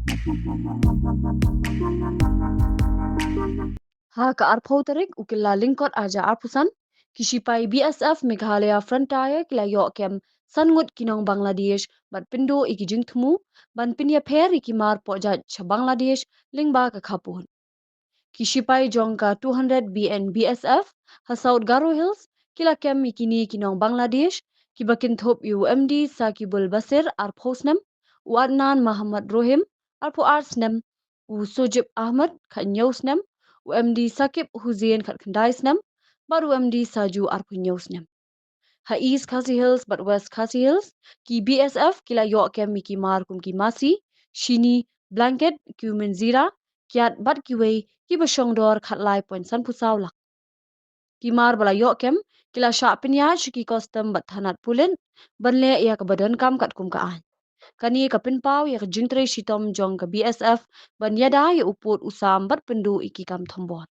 Ha ka arpho tarik ukila lingkot aja arpusan kishipai BSF Meghalaya frontier kila yok kem san ngut kinong Bangladesh bat pindo iki jingthmu ban pinya pher iki mar poja cha Bangladesh lingba ka Khappud kishipai jongka 200 BN BSF hasaut Garo Hills kila kem ikini kinong Bangladesh kibakin thop UMD Sakibul Basir arphosnam Wadnan Muhammad Rohim arpho arsnam u Sojib Ahmad khanyosnam UMD Sakib Hussein khat khandaisnam bar UMD Saju arpunyosnam ha East Khasi Hills but West Khasi Hills ki BSF kila yok kem miki mar kum ki masi shini blanket kumin zira kiat bat kiwei ki basyongdor khatlai point san pusaw lak ki mar bala yok kem kila sha pinya ki custom bat thanat pulen banle ya ka badan kam kat kum ka an kani ka pinpaw ya ka jingtre shitom jong ka BSF ban yada ya uput usam bat pendu iki kam thombon